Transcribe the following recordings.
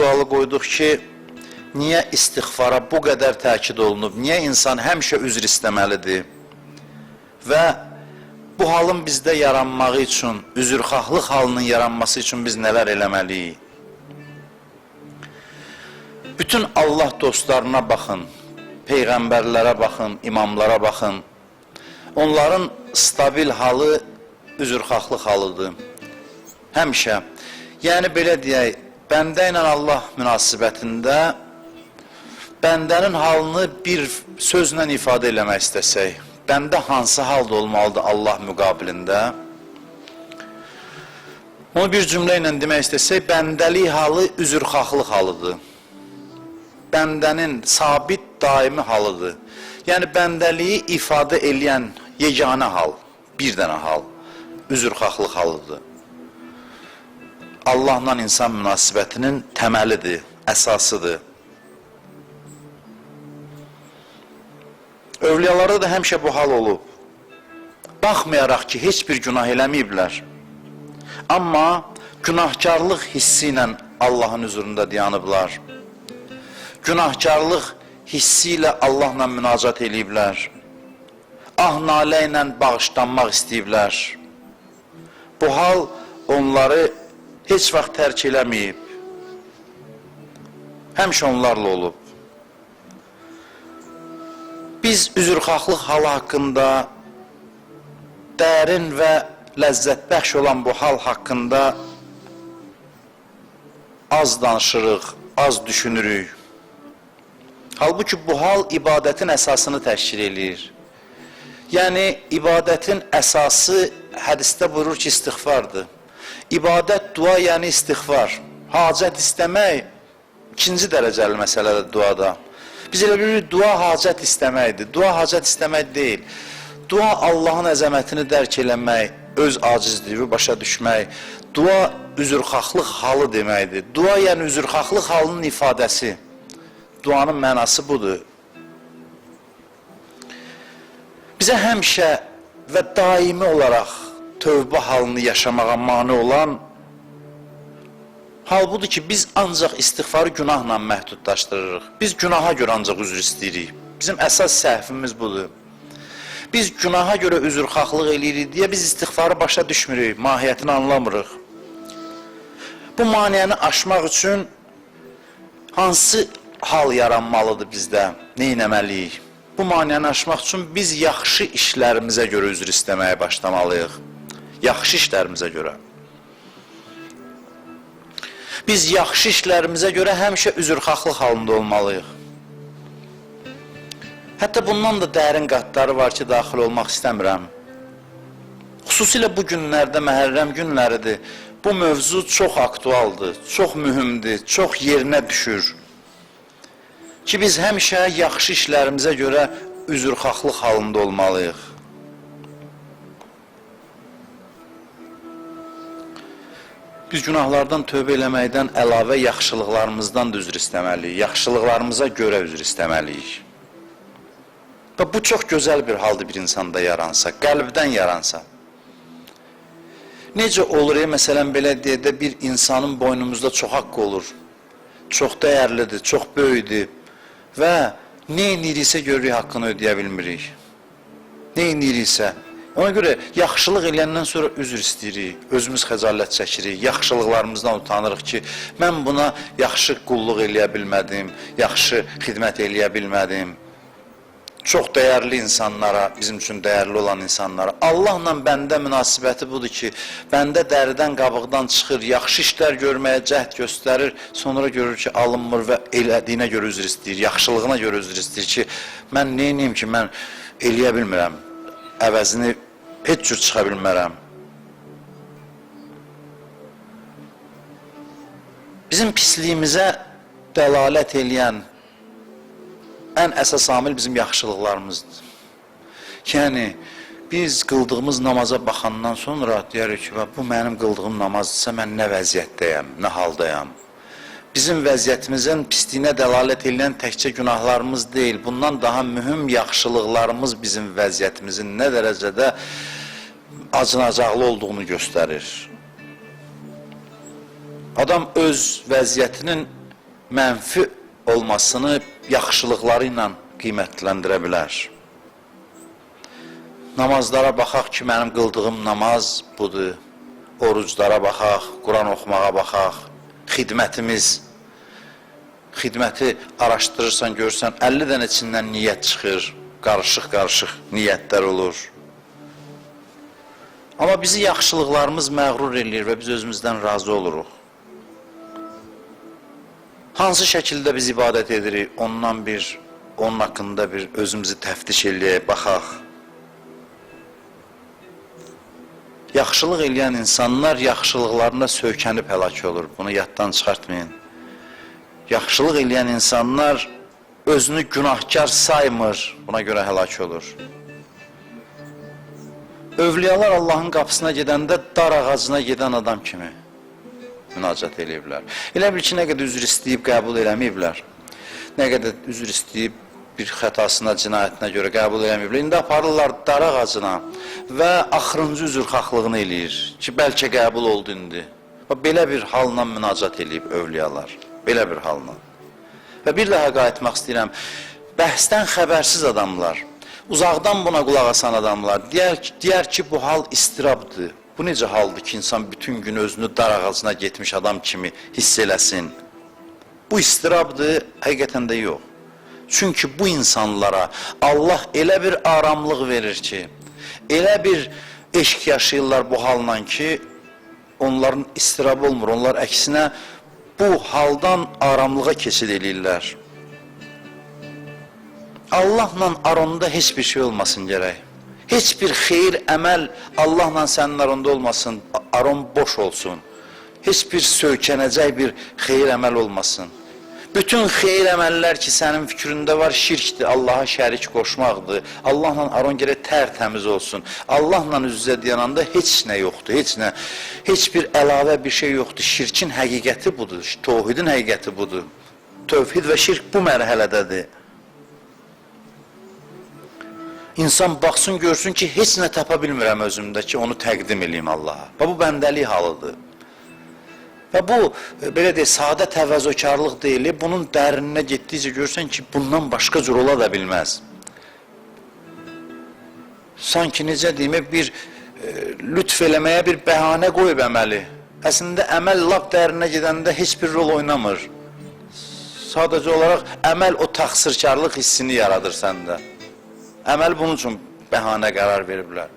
sualı qoyduq ki, niyə istiğfara bu qədər təkid olunub, niyə insan həmişə üzr istəməlidir və bu halın bizdə yaranmağı üçün, üzrxahlıq halının yaranması üçün biz nələr eləməliyik? Bütün Allah dostlarına baxın, peyğəmbərlərə baxın, imamlara baxın. Onların stabil halı üzrxahlıq halıdır. Həmişə. Yəni belə deyək, bəndə ilə Allah münasibətində bəndənin halını bir sözlə ifadə eləmək istəsək, bəndə hansı halda olmalıdır Allah müqabilində? Onu bir cümlə ilə demək istəsək, bəndəlik halı üzrxahlıq halıdır. Bəndənin sabit, daimi halıdır. Yəni bəndəliyi ifadə eləyən yeganə hal, bir dənə hal, üzrxahlıq halıdır. Allahla insan münasibətinin təməlidir, əsasıdır. Övliyalarda da həmişə bu hal olub. Baxmayaraq ki, heç bir günah eləməyiblər. Amma günahkarlıq hissi ilə Allahın huzurunda dayanıblar. Günahkarlıq hissi ilə Allahla münacat eləyiblər. Ah-nalə ilə bağışlanmaq istəyiblər. Bu hal onları heç vaxt tərk eləməyib. Həmişə onlarla olub. Biz üzrxahlıq halı haqqında, dərin və ləzzətbəxş olan bu hal haqqında az danışırıq, az düşünürük. Halbuki bu hal ibadətin əsasını təşkil edir. Yəni, ibadətin əsası hədisdə buyurur ki, istiğfardır. İbadət, dua, yəni istiğfar. Hacət istəmək ikinci dərəcəli məsələdir duada. Biz elə bilirik, dua hacət istəməkdir. Dua hacət istəmək deyil. Dua Allahın əzəmətini dərk eləmək, öz acizliyi başa düşmək. Dua üzrxahlıq halı deməkdir. Dua yəni üzrxahlıq halının ifadəsi. Duanın mənası budur. Bizə həmişə və daimi olaraq tövbə halını yaşamağa mane olan hal budur ki, biz ancaq istiğfarı günahla məhdudlaşdırırıq. Biz günaha görə ancaq üzr istəyirik. Bizim əsas səhvimiz budur. Biz günaha görə üzrxahlıq eləyirik deyə biz istiğfarı başa düşmürük, mahiyyətini anlamırıq. Bu maniyəni aşmaq üçün hansı hal yaranmalıdır bizdə, nə etməliyik? Bu maniyəni aşmaq üçün biz yaxşı işlərimizə görə üzr istəməyə başlamalıyıq. Yaxşı işlərimizə görə. Biz yaxşı işlərimizə görə həmişə üzrxahlıq halında olmalıyıq. Hətta bundan da dərin qatları var ki, daxil olmaq istəmirəm. Xüsusilə bu günlərdə, Məhərrəm günləridir. Bu mövzu çox aktualdır, çox mühümdür, çox yerinə düşür. Ki, biz həmişə yaxşı işlərimizə görə üzrxahlıq halında olmalıyıq. Biz günahlardan tövbə eləməkdən əlavə yaxşılıqlarımızdan da üzr istəməliyik. Yaxşılıqlarımıza görə üzr istəməliyik. Və bu çox gözəl bir haldır bir insanda yaransa, qəlbdən yaransa. Necə olur, məsələn, belə deyək də bir insanın boynumuzda çox haqqı olur. Çox dəyərlidir, çox böyüdür. Və nə iniriksə görürük, haqqını ödəyə bilmirik. Nə iniriksə. Ona görə yaxşılıq eləyəndən sonra üzr istəyirik, özümüz xəcalət çəkirik, yaxşılıqlarımızdan utanırıq ki, mən buna yaxşı qulluq eləyə bilmədim, yaxşı xidmət eləyə bilmədim. Çox dəyərli insanlara, bizim üçün dəyərli olan insanlara. Allahla bəndə münasibəti budur ki, bəndə dəridən, qabıqdan çıxır, yaxşı işlər görməyə cəhd göstərir, sonra görür ki, alınmır və elədiyinə görə üzr istəyir, yaxşılığına görə üzr istəyir ki, mən neyniyim ki, mən eləyə bilmirəm, əvəzini heç cür çıxa bilmərəm. Bizim pisliyimizə dəlalət eləyən ən əsas amil bizim yaxşılıqlarımızdır. Yəni, biz qıldığımız namaza baxandan sonra deyərik ki, bu mənim qıldığım namazdırsa, mən nə vəziyyətdəyəm, nə haldayam. Bizim vəziyyətimizin pisliyinə dəlalət eləyən təkcə günahlarımız deyil, bundan daha mühüm yaxşılıqlarımız bizim vəziyyətimizin nə dərəcədə acınacaqlı olduğunu göstərir. Adam öz vəziyyətinin mənfi olmasını yaxşılıqları ilə qiymətləndirə bilər. Namazlara baxaq ki, mənim qıldığım namaz budur. Oruclara baxaq, Quran oxumağa baxaq, xidməti araşdırırsan, görürsən, 50 dənə içindən niyyət çıxır, qarışıq niyyətlər olur. Amma bizi yaxşılıqlarımız məğrur eləyir və biz özümüzdən razı oluruq. Hansı şəkildə biz ibadət edirik, onun haqqında bir özümüzü təftiş eləyək, baxaq. Yaxşılıq eləyən insanlar yaxşılıqlarına söykənib həlak olur. Bunu yaddan çıxartmayın. Yaxşılıq eləyən insanlar özünü günahkar saymır, buna görə həlak olur. Övliyalar Allahın qapısına gedəndə dar ağacına gedən adam kimi münacat eləyiblər. Elə bil ki, nə qədər üzr istəyib qəbul eləməyiblər, nə qədər üzr istəyib bir xətasına, cinayətinə görə qəbul eləməyiblər. İndi aparırlar dar ağacına və axırıncı üzrxahlığını eləyir ki, bəlkə qəbul oldu indi. Belə bir halla münacat eləyib övliyalar, belə bir halla. Və bir daha qayıtmaq istəyirəm, bəhsdən xəbərsiz adamlar, uzaqdan buna qulaq asan adamlar deyər ki, bu hal istirabdır. Bu necə haldır ki, insan bütün gün özünü dar ağacına getmiş adam kimi hiss eləsin? Bu istirabdır, həqiqətən də yox. Çünki bu insanlara Allah elə bir aramlıq verir ki, elə bir eşq yaşayırlar bu halla ki, onların istirabı olmur. Onlar əksinə bu haldan aramlığa keçid eləyirlər. Allahla aranda heç bir şey olmasın gərək. Heç bir xeyir, əməl Allahla sənin aranda olmasın, aron boş olsun. Heç bir söykənəcək bir xeyir, əməl olmasın. Bütün xeyir əməllər ki, sənin fikrində var, şirkdir, Allaha şərik qoşmaqdır. Allahla aron gərək tərtəmiz olsun. Allahla üz-üzə deyəndə heç nə yoxdur, heç bir əlavə bir şey yoxdur. Şirkin həqiqəti budur, tövhidin həqiqəti budur. Tövhid və şirk bu mərhələdədir. İnsan baxsın, görsün ki, heç nə tapa bilmirəm özümdə ki, onu təqdim edeyim Allaha. Bu bəndəlik halıdır. Və bu, belə deyək, sadə təvəzzökarlıq deyil, bunun dərininə getdikcə görsən ki, bundan başqa cür ola da bilməz. Sanki necə deyim, bir lütf eləməyə bir bəhanə qoyub əməli. Əslində, əməl lap dərinə gedəndə heç bir rol oynamır. Sadəcə olaraq əməl o təqsirkarlıq hissini yaradır səndə. Əməl bunun üçün bəhanə qərar veriblər.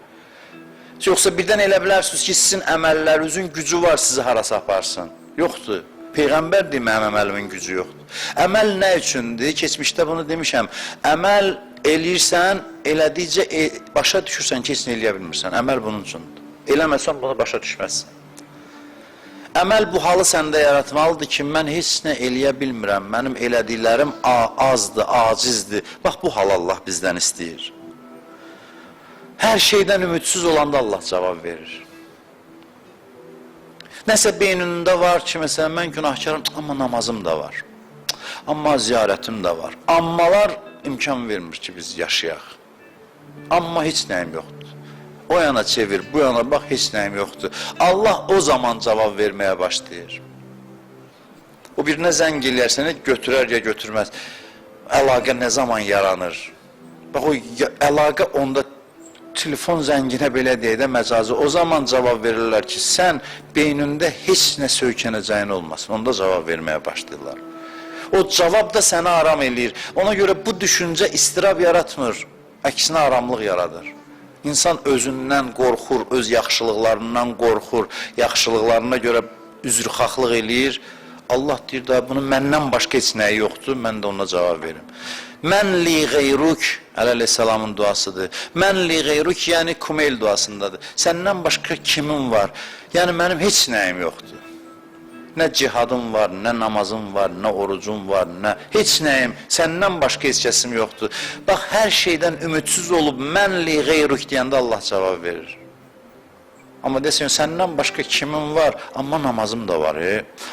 Yoxsa birdən elə bilərsiniz ki, sizin əməllərinizin gücü var, sizi harasa aparsın. Yoxdur. Peyğəmbər deyir, mənim əməlimin gücü yoxdur. Əməl nə üçündür? Keçmişdə bunu demişəm. Əməl eləyirsən, elədikcə başa düşürsən ki, heç nə eləyə bilmirsən. Əməl bunun üçündür. Eləməsən, bunu başa düşməzsən. Əməl bu halı səndə yaratmalıdır ki, mən heç nə eləyə bilmirəm. Mənim elədiklərim azdır, acizdir. Bax, bu hal Allah bizdən istəyir. Hər şeydən ümidsiz olanda Allah cavab verir. Nəsə beynində var ki, məsələn, mən günahkarım, amma namazım da var. Amma ziyarətim də var. Ammalar imkan vermir ki, biz yaşayaq. Amma heç nəyim yoxdur. O yana çevir, bu yana bax, heç nəyim yoxdur. Allah o zaman cavab verməyə başlayır. O birinə zəng eləyərsən, götürər ya götürməz. Əlaqə nə zaman yaranır? Bax, o əlaqə onda telefon zənginə belə deyək də məcazi, o zaman cavab verirlər ki, sən beynində heç nə söykənəcəyin olmasın, onda cavab verməyə başlayırlar. O cavab da səni aram eləyir. Ona görə bu düşüncə istirab yaratmır, əksinə aramlıq yaradır. İnsan özündən qorxur, öz yaxşılıqlarından qorxur, yaxşılıqlarına görə üzrxahlıq eləyir. Allah deyir da, bunun məndən başqa heç nəyi yoxdur, mən də ona cavab verim. Mən li qeyruk, əleyhissalamın duasıdır. Mən li qeyruk, yəni Kumeyl duasındadır. Səndən başqa kimin var? Yəni mənim heç nəyim yoxdur. Nə cihadım var, nə namazım var, nə orucum var, nə heç nəyim, səndən başqa heç kəsim yoxdur. Bax, hər şeydən ümidsiz olub, mən li qeyruk deyəndə Allah cavab verir. Amma desin, səndən başqa kimin var? Amma namazım da var,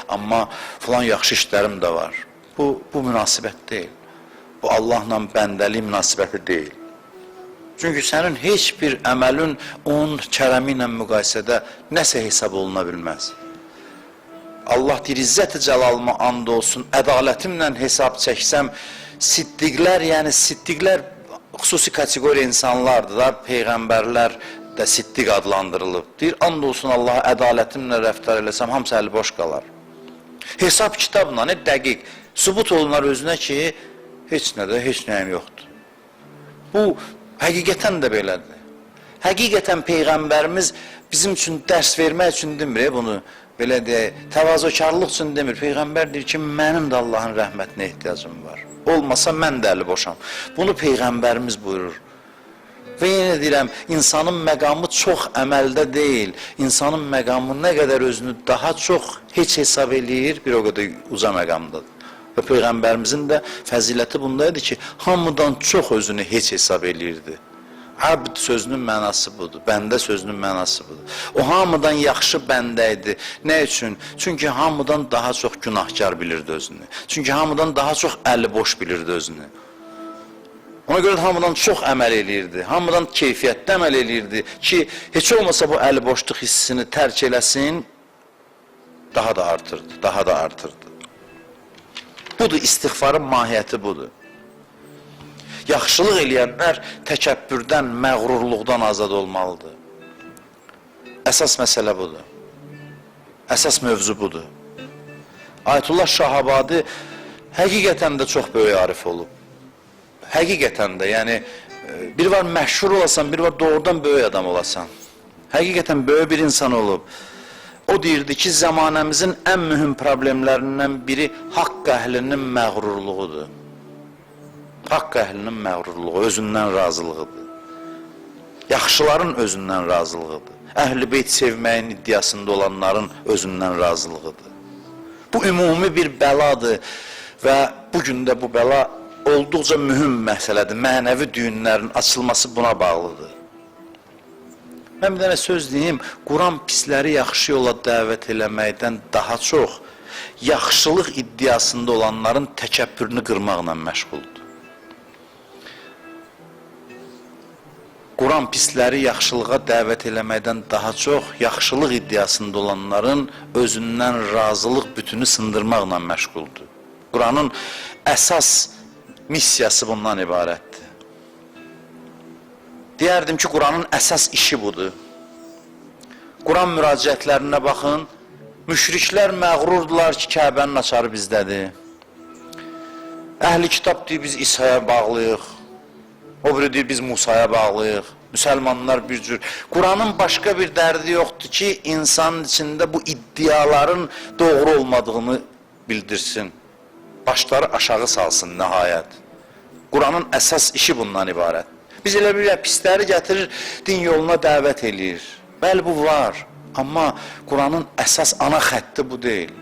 amma filan yaxşı işlərim də var. Bu münasibət deyil. Bu Allahla bəndəlik münasibəti deyil. Çünki sənin heç bir əməlin onun kərəmi ilə müqayisədə nəsə hesab oluna bilməz. Allah deyir, İzzət-i Cəlalıma and olsun, ədalətimlə hesab çəksəm, siddiqlər, yəni siddiqlər xüsusi kateqoriya insanlardır da, peyğəmbərlər də siddiq adlandırılıb. Deyir, and olsun Allaha ədalətimlə rəftar eləsəm, hamısı əli boş qalar. Hesab kitabla, dəqiq, sübut olunlar özünə ki, heç nədə, heç nəyim yoxdur. Bu, həqiqətən də belədir. Həqiqətən Peyğəmbərimiz bizim üçün dərs vermək üçün demir bunu, belə deyək, təvazökarlıq üçün demir. Peyğəmbər deyir ki, mənim də Allahın rəhmətinə ehtiyacım var. Olmasa mən də əli boşam. Bunu Peyğəmbərimiz buyurur. Və yenə deyirəm, insanın məqamı çox əməldə deyil. İnsanın məqamı nə qədər özünü daha çox heç hesab eləyir, bir o qədər uca məqamdadır. Və Peyğəmbərimizin də fəziləti bundaydı ki, hamıdan çox özünü heç hesab eləyirdi. Abd sözünün mənası budur, bəndə sözünün mənası budur. O hamıdan yaxşı bəndə idi. Nə üçün? Çünki hamıdan daha çox günahkar bilirdi özünü. Çünki hamıdan daha çox əli boş bilirdi özünü. Ona görə də hamıdan çox əməl eləyirdi, hamıdan keyfiyyətdə əməl eləyirdi ki, heç olmasa bu əli boşluq hissini tərk eləsin, daha da artırdı, daha da artırdı. Budur, istiğfarın mahiyyəti budur. Yaxşılıq eləyənlər təkəbbürdən, məğrurluqdan azad olmalıdır. Əsas məsələ budur. Əsas mövzu budur. Ayətullah Şahabadi həqiqətən də çox böyük arif olub. Həqiqətən də, yəni bir var məşhur olasan, bir var doğrudan böyük adam olasan. Həqiqətən böyük bir insan olub. O deyirdi ki, zamanəmizin ən mühüm problemlərindən biri haqq əhlinin məğrurluğudur. Haqq əhlinin məğrurluğu, özündən razılığıdır. Yaxşıların özündən razılığıdır. Əhl-i beyt sevməyin iddiasında olanların özündən razılığıdır. Bu ümumi bir bəladır və bugün də bu bəla olduqca mühüm məsələdir. Mənəvi düyünlərin açılması buna bağlıdır. Mən bir dənə söz deyim, Quran pisləri yaxşı yola dəvət eləməkdən daha çox yaxşılıq iddiasında olanların təkəbbürünü qırmaqla məşğuldur. Quran pisləri yaxşılığa dəvət eləməkdən daha çox yaxşılıq iddiasında olanların özündən razılıq bütünü sındırmaqla məşğuldur. Quranın əsas missiyası bundan ibarətdir. Deyərdim ki, Quranın əsas işi budur. Quran müraciətlərinə baxın, müşriklər məğrurdular ki, Kəbənin açarı bizdədir. Əhli kitab deyir, biz İsa'ya bağlıyıq. O biri deyir, biz Musa'ya bağlıyıq. Müsəlmanlar bir cür. Quranın başqa bir dərdi yoxdur ki, insanın içində bu iddiaların doğru olmadığını bildirsin. Başları aşağı salsın nəhayət. Quranın əsas işi bundan ibarət. Biz elə bir pisləri gətirir, din yoluna dəvət eləyir. Bəli, bu var. Amma Quranın əsas ana xətti bu deyil.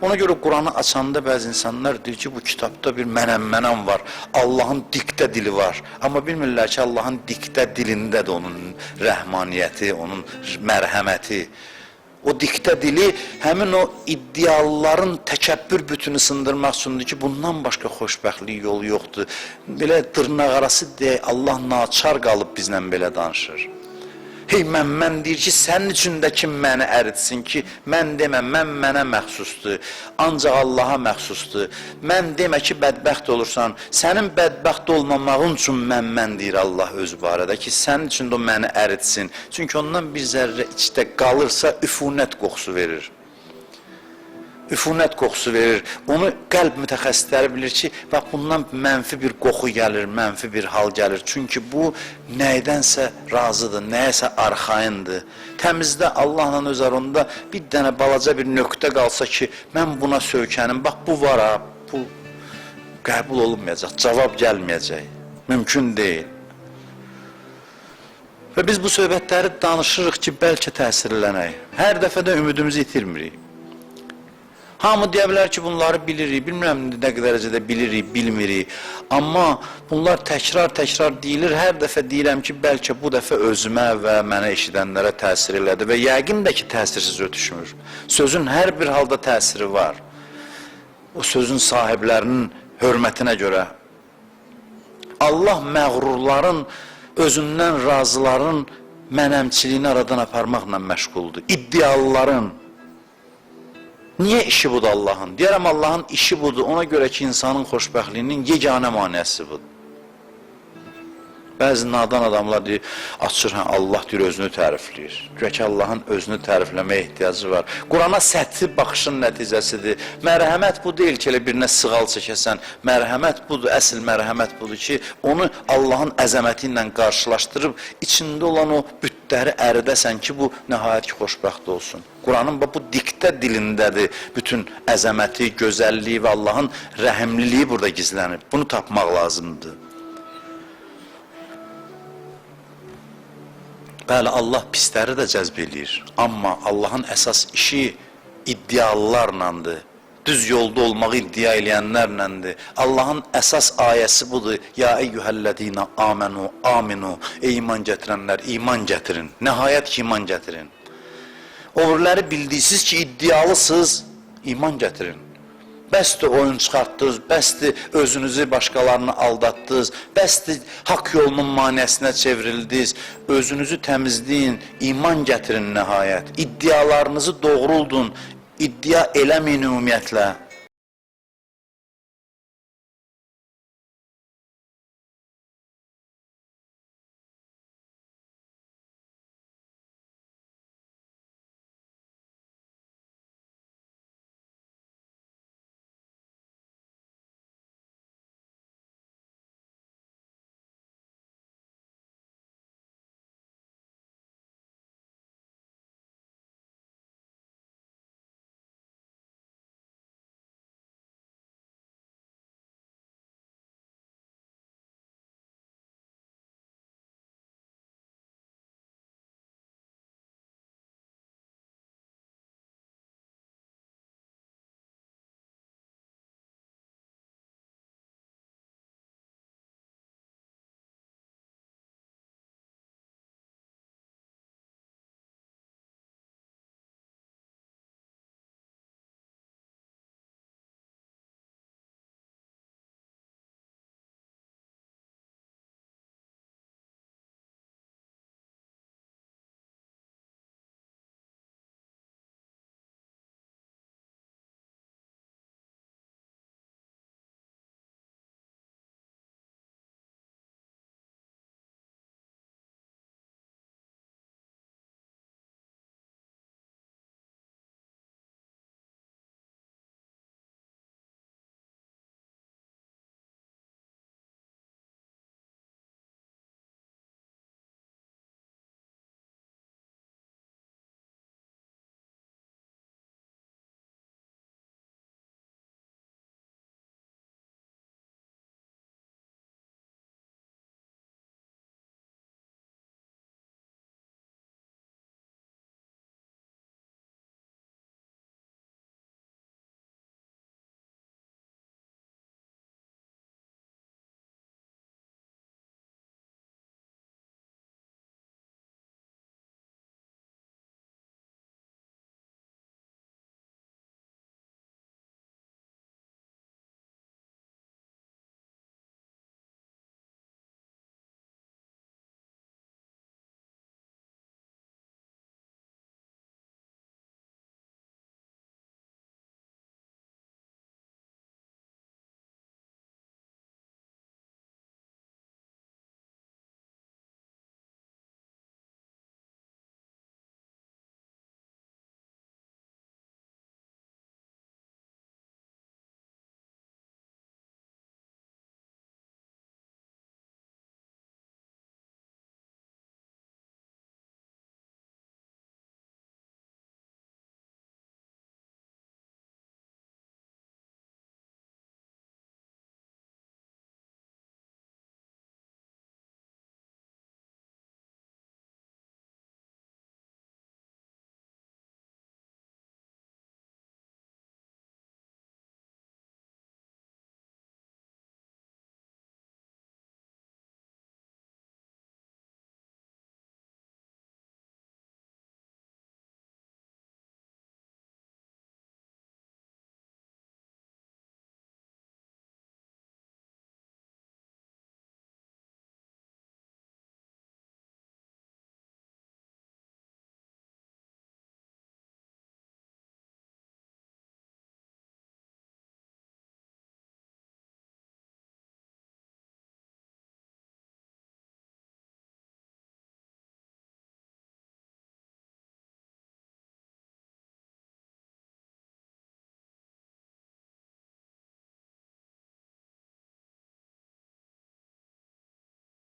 Ona görə Quranı açanda bəzi insanlar deyir ki, bu kitabda bir mənəm var. Allahın diktə dili var. Amma bilmirlər ki, Allahın diktə dilində də onun rəhmaniyyəti, onun mərhəməti. O diktə dili həmin o iddialıların təkəbbür bütünü sındırmaq üçündür ki, bundan başqa xoşbəxtlik yolu yoxdur. Belə dırnaq arası deyək, Allah naçar qalıb bizlə belə danışır. Hey, mən deyir ki, sənin üçün də kim məni əritsin ki, mən demə, mənə məxsusdur, ancaq Allaha məxsusdur. Mən demə ki, bədbəxt olursan, sənin bədbəxt olmamağın üçün mən deyir Allah öz barədə ki, sənin üçün də məni əritsin. Çünki ondan bir zərrə içdə qalırsa, üfunət qoxusu verir. Üfunət qoxusu verir. Onu qəlb mütəxəssisləri bilir ki, bax bundan mənfi bir qoxu gəlir, mənfi bir hal gəlir. Çünki bu nədənsə razıdır, nəyəsə arxayındır. Təmizdə Allahla öz arasında bir dənə balaca bir nöqtə qalsa ki, mən buna söykənim, bax bu var ha, bu qəbul olunmayacaq, cavab gəlməyəcək. Mümkün deyil. Və biz bu söhbətləri danışırıq ki, bəlkə təsirlənək. Hər dəfə də ümidimizi itirmirik. Hamı deyə bilər ki, bunları bilirik, bilmirəm nə qədər dərəcədə bilirik, bilmirik. Amma bunlar təkrar deyilir, hər dəfə deyirəm ki, bəlkə bu dəfə özümə və mənə eşidənlərə təsir elədi və yəqin də ki, təsirsiz ötüşmür. Sözün hər bir halda təsiri var. O sözün sahiblərinin hörmətinə görə. Allah məğrurların, özündən razıların mənəmçiliyini aradan aparmaqla məşğuldur. İddialıların. Niyə işi budur Allahın? Deyərəm Allahın işi budur, ona görə ki, insanın xoşbəxtliyinin yeganə maniyəsi budur. Bəzi nadan adamlar deyir, açır, Allah deyir, özünü tərifləyir. Güya ki, Allahın özünü tərifləməyə ehtiyacı var. Qurana səthi baxışın nəticəsidir. Mərhəmət bu deyil ki, elə birinə sığal çəkəsən. Mərhəmət budur, əsl mərhəmət budur ki, onu Allahın əzəməti ilə qarşılaşdırıb, içində olan o bütləri əridəsən ki, bu nəhayət ki, xoşbəxt olsun. Quranın bu diktə dilindədir bütün əzəməti, gözəlliyi və Allahın rəhimliliyi burada gizlənir. Bunu tapmaq lazımdır. Bəli, Allah pisləri də cəzb eləyir. Amma Allahın əsas işi iddialılarlandır. Düz yolda olmağı iddia eləyənlərləndir. Allahın əsas ayəsi budur. Ya eyyuhəllədinə amenu, aminu. Ey iman gətirənlər, iman gətirin. Nəhayət ki, iman gətirin. Öbürləri bildiysiniz ki, iddialısınız, iman gətirin. Bəsdir oyun çıxartdınız, bəsdir özünüzü başqalarını aldatdınız, bəsdir haqq yolunun maniyəsinə çevrildiniz, özünüzü təmizləyin, iman gətirin nəhayət. İddialarınızı doğruldun, iddia eləməyin ümumiyyətlə.